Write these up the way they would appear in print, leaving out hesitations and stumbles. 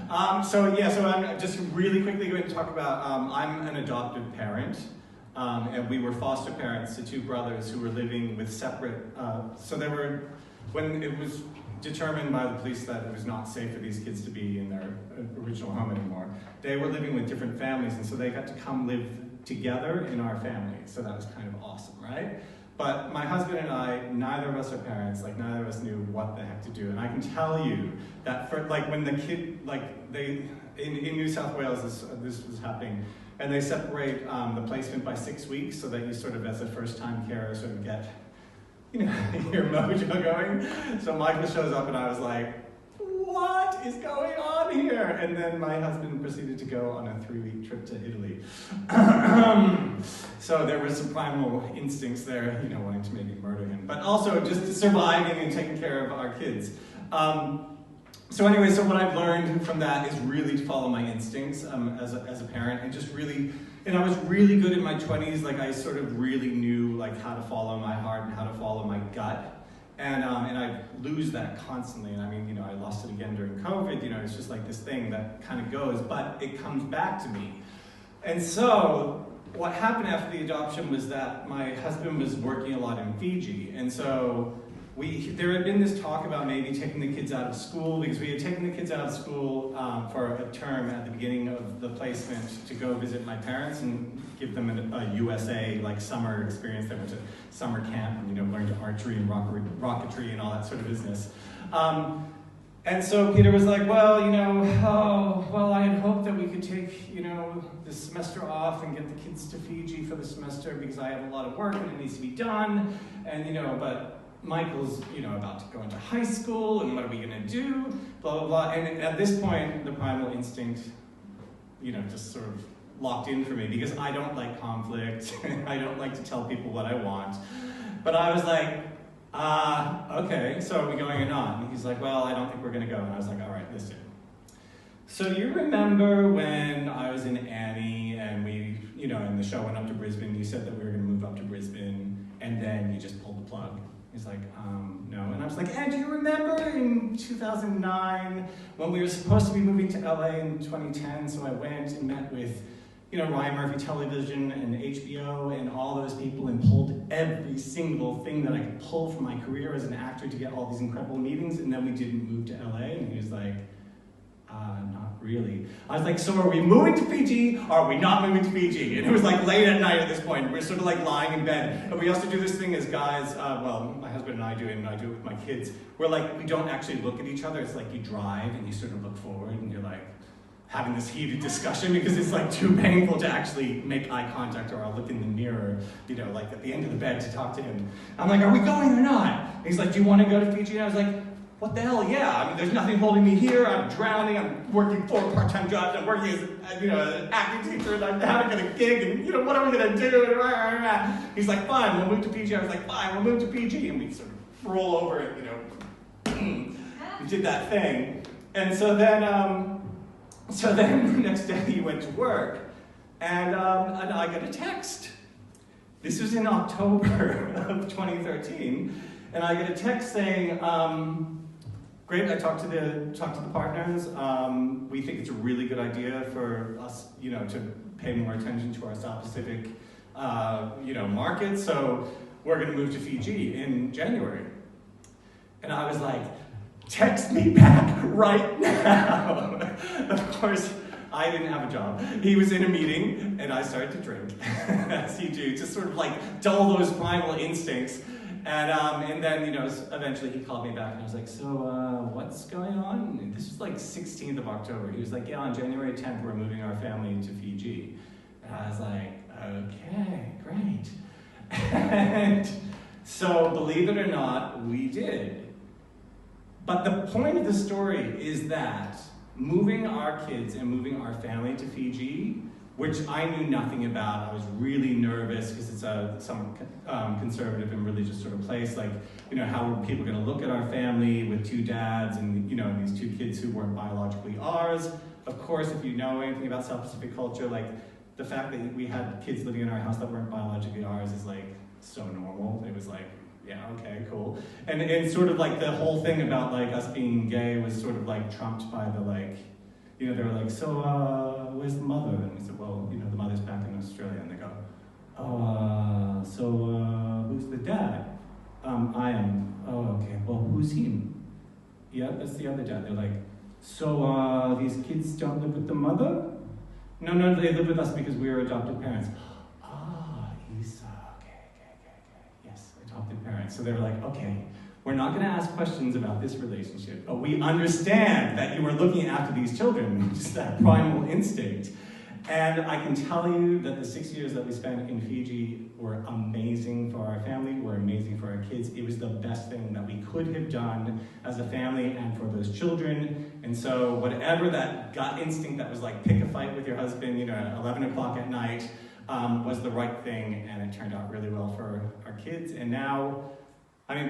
So I'm just really quickly going to talk about, I'm an adopted parent, and we were foster parents to two brothers who were living with separate, when it was determined by the police that it was not safe for these kids to be in their original home anymore, they were living with different families, and so they got to come live together in our family, so that was kind of awesome, right? But my husband and I, neither of us are parents, like neither of us knew what the heck to do. And I can tell you that for, like when the kid, like they, in New South Wales, this was happening, and they separate the placement by 6 weeks so that you sort of, as a first-time carer, sort of get, you know, your mojo going. So Michael shows up and I was like, what is going on here? And then my husband proceeded to go on a 3-week trip to Italy. So there were some primal instincts there, you know, wanting to maybe murder him, but also just surviving and taking care of our kids. So anyway, so what I've learned from that is really to follow my instincts as a parent, and just really, and I was really good in my 20s, like I sort of really knew like how to follow my heart and how to follow my gut. And I lose that constantly, and I mean, you know, I lost it again during COVID, you know, it's just like this thing that kind of goes, but it comes back to me. And so, what happened after the adoption was that my husband was working a lot in Fiji, and so there had been this talk about maybe taking the kids out of school, because we had taken the kids out of school for a term at the beginning of the placement to go visit my parents and give them a USA like summer experience. They went to summer camp and, you know, learned archery and rocketry and all that sort of business. And so Peter was like, well, you know, I had hoped that we could take, you know, this semester off and get the kids to Fiji for the semester because I have a lot of work and it needs to be done, and, you know, but Michael's, you know, about to go into high school, and what are we going to do, blah, blah, blah. And at this point, the primal instinct, you know, just sort of locked in for me, because I don't like conflict. I don't like to tell people what I want. But I was like, okay, so are we going or not? And he's like, well, I don't think we're going to go. And I was like, all right, listen. So do you remember when I was in Annie, and we, you know, and the show went up to Brisbane, you said that we were going to move up to Brisbane, and then you just pulled the plug? He's like, no. And I was like, do you remember in 2009 when we were supposed to be moving to LA in 2010? So I went and met with, you know, Ryan Murphy Television and HBO and all those people, and pulled every single thing that I could pull from my career as an actor to get all these incredible meetings, and then we didn't move to LA. And he was like, not really. I was like, so are we moving to Fiji, or are we not moving to Fiji? And it was like late at night at this point. We're sort of like lying in bed. And we also do this thing as guys, well, my husband and I do it, and I do it with my kids, where like we don't actually look at each other. It's like you drive and you sort of look forward and you're like having this heated discussion, because it's like too painful to actually make eye contact, or I'll look in the mirror, you know, like at the end of the bed to talk to him. I'm like, are we going or not? And he's like, do you want to go to Fiji? And I was like, what the hell, yeah. I mean, there's nothing holding me here. I'm drowning. I'm working 4 part-time jobs. I'm working as, you know, an acting teacher, and I'm having a gig, and, you know, what are we going to do? He's like, fine, we'll move to Fiji. I was like, fine, we'll move to Fiji. And we sort of roll over it, you know. We did that thing. And so then the next day he went to work, and I got a text. This was in October of 2013, and I got a text saying, great, I talked to the partners. We think it's a really good idea for us, you know, to pay more attention to our South Pacific, you know, market. So we're going to move to Fiji in January. And I was like, text me back right now. Of course, I didn't have a job. He was in a meeting, and I started to drink, as you do, to sort of like dull those primal instincts. And then, you know, eventually he called me back, and I was like, so what's going on? And this was like 16th of October. He was like, yeah, on January 10th, we're moving our family to Fiji. And I was like, okay, great. And so, believe it or not, we did. But the point of the story is that moving our kids and moving our family to Fiji, which I knew nothing about. I was really nervous because it's a conservative and religious sort of place. Like, you know, how were people going to look at our family with 2 dads and, you know, these 2 kids who weren't biologically ours? Of course, if you know anything about South Pacific culture, like the fact that we had kids living in our house that weren't biologically ours is like so normal. It was like, yeah, okay, cool. And sort of like the whole thing about like us being gay was sort of like trumped by the like, they were like, so where's the mother? And we said, well, the mother's back in Australia. And they go, so who's the dad? I am. Oh, okay. Well, who's him? Yeah, that's the other dad. They're like, so these kids don't live with the mother? No, they live with us because we are adopted parents. Isa, okay. Yes, adopted parents. So they were like, okay, we're not going to ask questions about this relationship, but we understand that you are looking after these children, just that primal instinct. And I can tell you that the 6 years that we spent in Fiji were amazing for our family, were amazing for our kids. It was the best thing that we could have done as a family and for those children. And so whatever that gut instinct that was like pick a fight with your husband, at 11 o'clock at night, was the right thing, and it turned out really well for our kids. And now,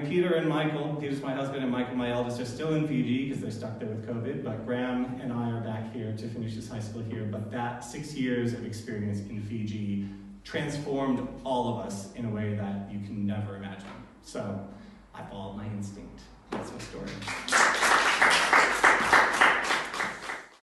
Peter and Michael, Peter's my husband, and Michael, my eldest, are still in Fiji because they're stuck there with COVID, but Graham and I are back here to finish his high school here. But that 6 years of experience in Fiji transformed all of us in a way that you can never imagine. So I followed my instinct.